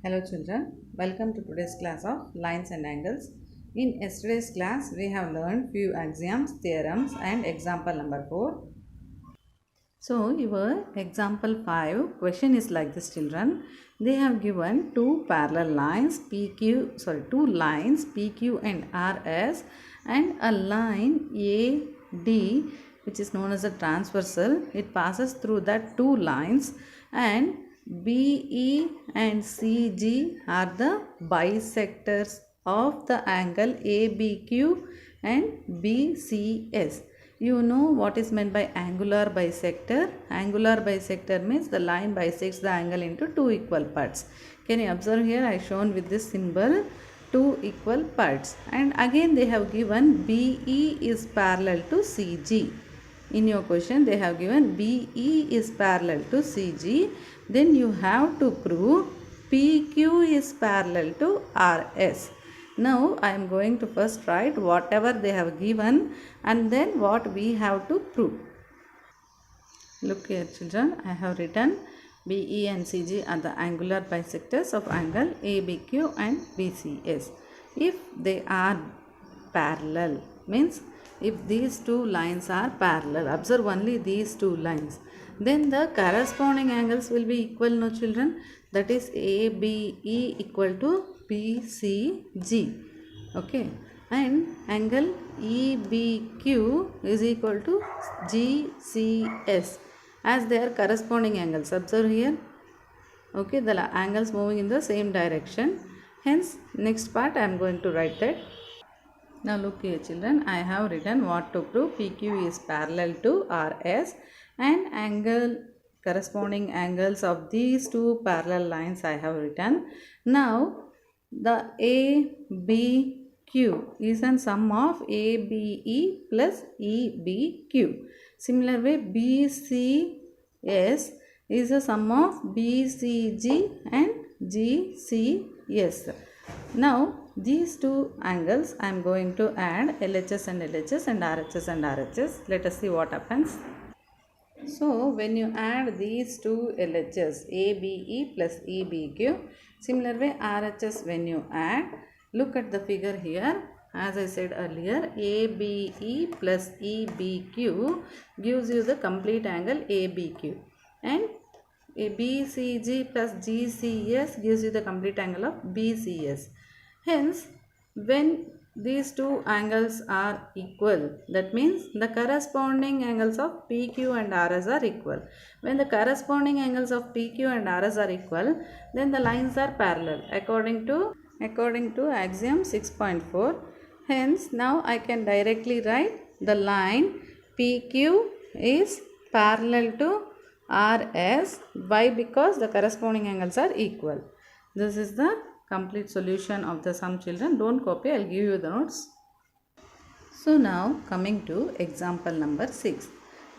Hello children, welcome to today's class of lines and angles. In yesterday's class, we have learned few axioms, theorems and example number 4. So your example 5 question is like this children. They have given two parallel lines two lines PQ and RS and a line AD which is known as a transversal. It passes through that two lines and BE and CG are the bisectors of the angle ABQ and BCS. You know what is meant by angular bisector? Angular bisector means the line bisects the angle into two equal parts. Can you observe here? I shown with this symbol two equal parts. And again they have given BE is parallel to CG. In your question they have given BE is parallel to CG. Then you have to prove PQ is parallel to RS. Now I am going to first write whatever they have given and then what we have to prove. Look here children, I have written BE and CG are the angular bisectors of angle ABQ and BCS. If they are parallel, means if these two lines are parallel, observe only these two lines, then the corresponding angles will be equal, no children? That is ABE equal to BCG. Okay, and angle EBQ is equal to GCS as they are corresponding angles. Observe here. Okay, the angles moving in the same direction. Hence, next part I am going to write that. Now look here children, I have written what to prove. PQ is parallel to RS and angle corresponding angles of these two parallel lines I have written. Now the ABQ is a sum of ABE plus EBQ. Similar way BCS is a sum of BCG and GCS. Now these two angles I am going to add LHS and LHS and RHS and RHS. Let us see what happens. So when you add these two LHS ABE plus EBQ, similar way RHS when you add, look at the figure here. As I said earlier, ABE plus EBQ gives you the complete angle ABQ and BCG plus GCS gives you the complete angle of BCS. Hence, when these two angles are equal, that means the corresponding angles of PQ and RS are equal. When the corresponding angles of PQ and RS are equal, then the lines are parallel according to axiom 6.4. Hence, now I can directly write the line PQ is parallel to RS. Why? Because the corresponding angles are equal. This is the complete solution of the sum children. Don't copy, I will give you the notes. So now coming to example number 6.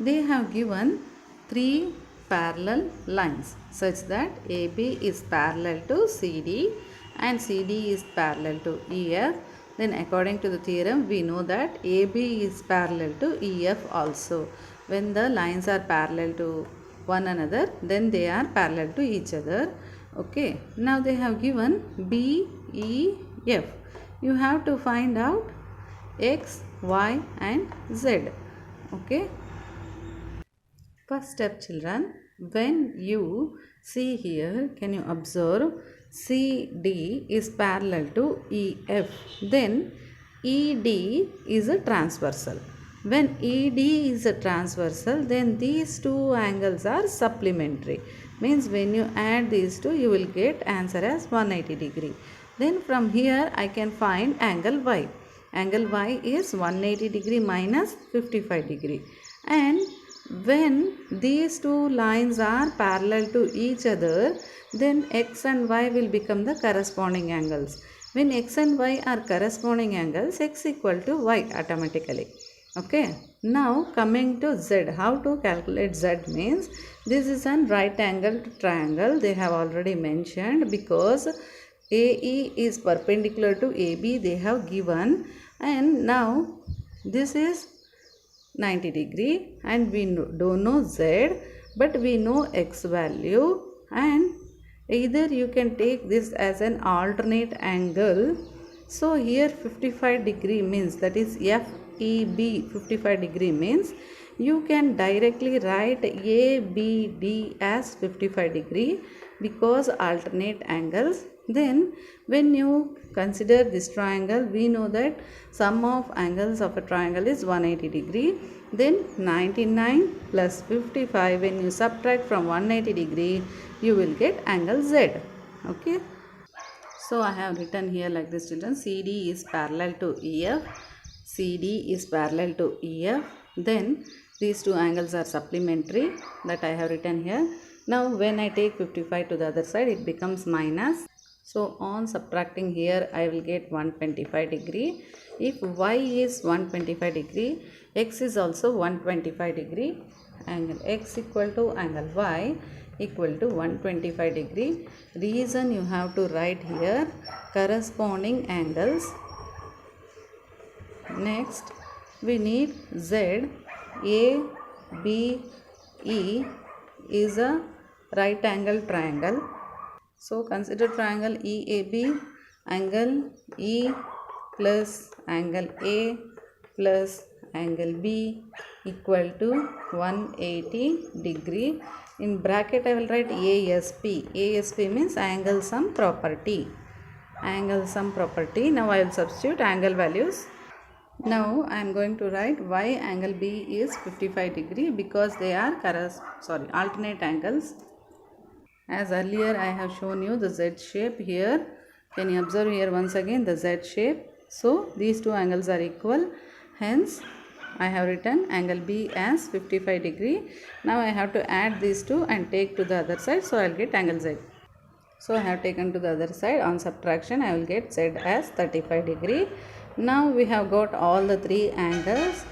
They have given three parallel lines such that AB is parallel to CD and CD is parallel to EF. Then according to the theorem we know that AB is parallel to EF also. When the lines are parallel to one another, then they are parallel to each other. Okay, now they have given BEF. You have to find out X, Y and Z. Okay. First step children, when you see here, can you observe CD is parallel to EF, then ED is a transversal. When ED is a transversal, then these two angles are supplementary. Means when you add these two, you will get answer as 180 degree. Then from here, I can find angle Y. Angle Y is 180 degree minus 55 degree. And when these two lines are parallel to each other, then X and Y will become the corresponding angles. When X and Y are corresponding angles, X equal to Y automatically. Okay, now coming to Z, how to calculate Z means this is an right angled triangle. They have already mentioned because AE is perpendicular to AB they have given, and now this is 90 degree and we don't know Z but we know X value, and Either you can take this as an alternate angle. So here 55 degree means, that is FEB 55 degree means, you can directly write ABD as 55 degree because alternate angles. Then when you consider this triangle, we know that sum of angles of a triangle is 180 degree. Then 99 plus 55, when you subtract from 180 degree, you will get angle Z. Okay. So I have written here like this, children. CD is parallel to EF. CD is parallel to EF. Then these two angles are supplementary, that I have written here. Now when I take 55 to the other side, it becomes minus. So on subtracting here, I will get 125 degree. If Y is 125 degree, X is also 125 degree. Angle X equal to angle Y equal to 125 degree. Reason you have to write here corresponding angles. Next we need Z. A, B, E is a right angle triangle. So consider triangle EAB, angle E plus angle A plus angle B equal to 180 degree. In bracket I will write ASP. ASP means angle sum property. Angle sum property. Now I will substitute angle values. Now I am going to write Y angle B is 55 degree because they are alternate angles. As earlier I have shown you the Z shape here. Can you observe here once again the Z shape? So these two angles are equal. Hence I have written angle B as 55 degree. Now I have to add these two and take to the other side. So I will get angle Z. So I have taken to the other side. On subtraction I will get Z as 35 degree. Now we have got all the three angles.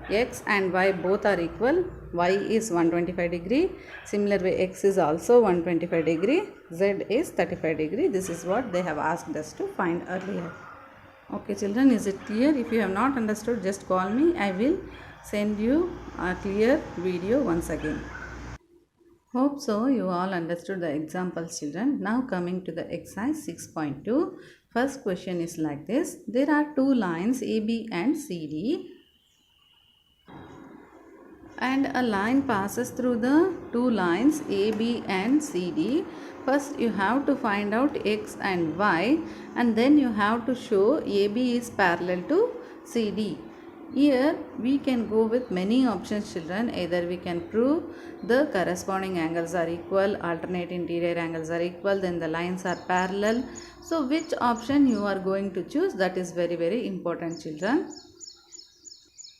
X and Y both are equal. Y is 125 degree. Similar way X is also 125 degree. Z is 35 degree. This is what they have asked us to find earlier. Okay children, is it clear? If you have not understood, just call me. I will send you a clear video once again. Hope so you all understood the examples, children. Now coming to the exercise 6.2. First question is like this. There are two lines AB and CD, and a line passes through the two lines AB and CD. First you have to find out X and Y, and then you have to show AB is parallel to CD. Here we can go with many options, children. Either we can prove the corresponding angles are equal, alternate interior angles are equal, then the lines are parallel. So which option you are going to choose, that is very, very important, children.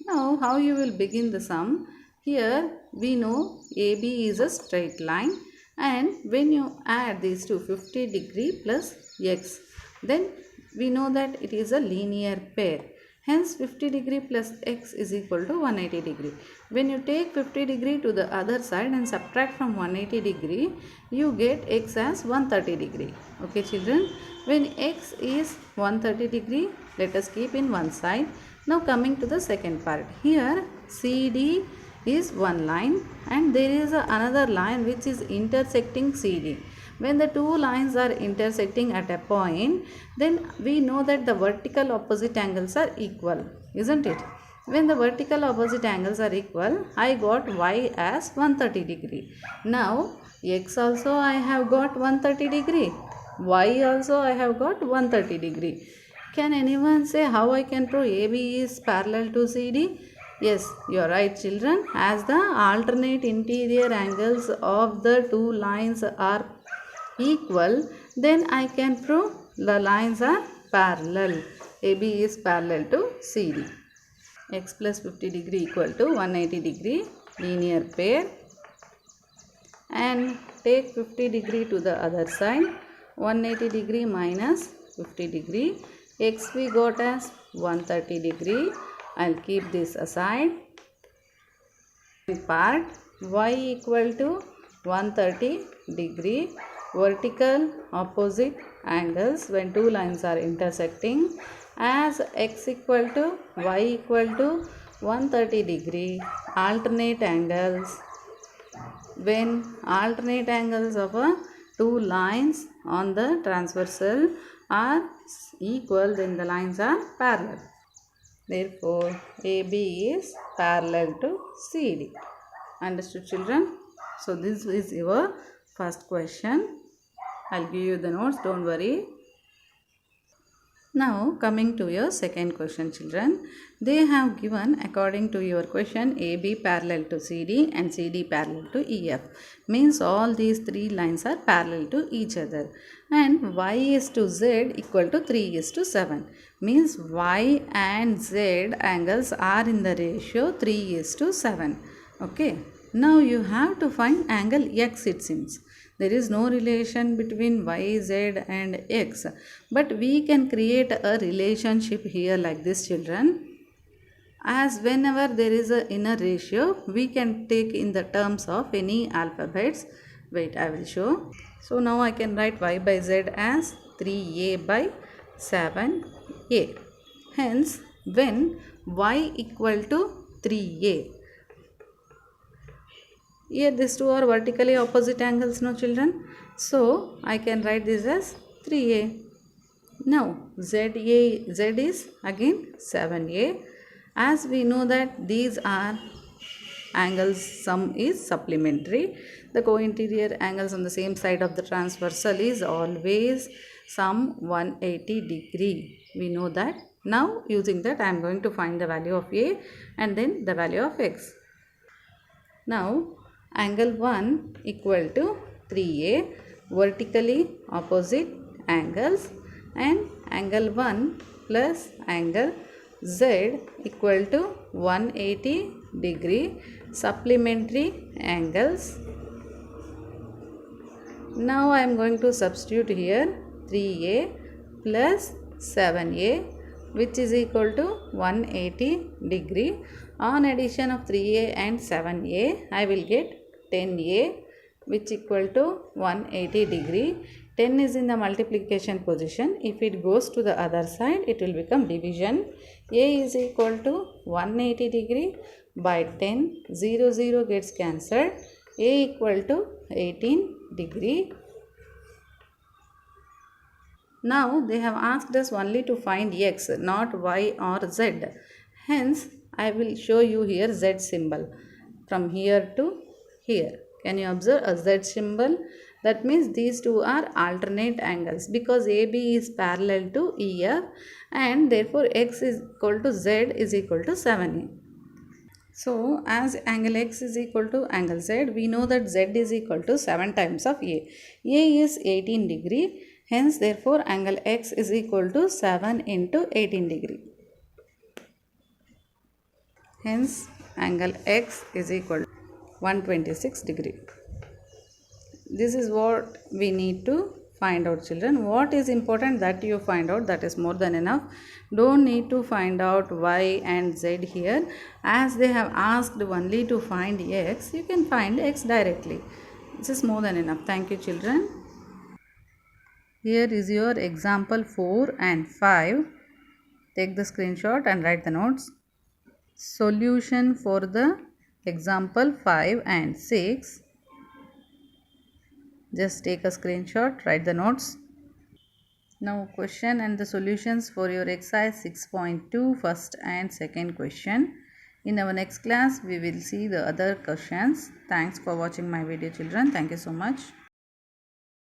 Now how you will begin the sum? Here we know AB is a straight line, and when you add these two, 50 degree plus X, then we know that it is a linear pair. Hence 50 degree plus X is equal to 180 degree. When you take 50 degree to the other side and subtract from 180 degree, you get X as 130 degree. Okay children, when X is 130 degree, let us keep in one side. Now coming to the second part. Here CD is one line and there is another line which is intersecting CD. When the two lines are intersecting at a point, then we know that the vertical opposite angles are equal, isn't it? When the vertical opposite angles are equal, I got Y as 130 degree. Now X also I have got 130 degree. Y also I have got 130 degree. Can anyone say how I can prove AB is parallel to CD? Yes, you are right, children. As the alternate interior angles of the two lines are equal, then I can prove the lines are parallel. AB is parallel to CD. X plus 50 degree equal to 180 degree linear pair, and take 50 degree to the other side. 180 degree minus 50 degree. X we got as 130 degree. I'll keep this aside. Part Y equal to 130 degree. Vertical opposite angles when two lines are intersecting, as X equal to Y equal to 130 degree. Alternate angles, when alternate angles of a two lines on the transversal are equal, then the lines are parallel. Therefore, AB is parallel to CD. Understood, children? So this is your first question. I'll give you the notes, don't worry. Now coming to your second question, children. They have given according to your question AB parallel to CD and CD parallel to EF. Means all these three lines are parallel to each other. And Y is to Z equal to 3 is to 7. Means Y and Z angles are in the ratio 3 is to 7. Okay. Now you have to find angle X, it seems. There is no relation between Y, Z and X. But we can create a relationship here like this, children. As whenever there is a inner ratio, we can take in the terms of any alphabets. Wait, I will show. So now I can write Y by Z as 3A by 7A. Hence, when Y equal to 3A, here these two are vertically opposite angles, no children. So I can write this as 3A. Now Z is again 7A. As we know that these are angles, sum is supplementary. The co-interior angles on the same side of the transversal is always sum 180 degree. We know that. Now using that I am going to find the value of A and then the value of X. Now angle 1 equal to 3A, vertically opposite angles, and angle 1 plus angle Z equal to 180 degree, supplementary angles. Now I am going to substitute here 3A plus 7A, which is equal to 180 degree. On addition of 3A and 7A, I will get 10A, which equal to 180 degree. 10 is in the multiplication position. If it goes to the other side, it will become division. A is equal to 180 degree by 10. 0, 0 gets cancelled. A equal to 18 degree. Now they have asked us only to find X, not Y or Z. Hence, I will show you here Z symbol from here to here. Can you observe a Z symbol? That means these two are alternate angles because AB is parallel to EF and therefore X is equal to Z is equal to 7A. So as angle X is equal to angle Z, we know that Z is equal to 7 times of A. A is 18 degree. Hence therefore angle X is equal to 7 into 18 degree. Hence angle X is equal to 126 degree. This is what we need to find out, children. What is important that you find out, that is more than enough. Don't need to find out Y and Z here. As they have asked only to find X, you can find X directly. This is more than enough. Thank you, children. Here is your example 4 and 5. Take the screenshot and write the notes. Solution for the example 5 and 6. Just take a screenshot, write the notes. Now question and the solutions for your exercise 6.2 first and second question. In our next class we will see the other questions. Thanks for watching my video, children. Thank you so much.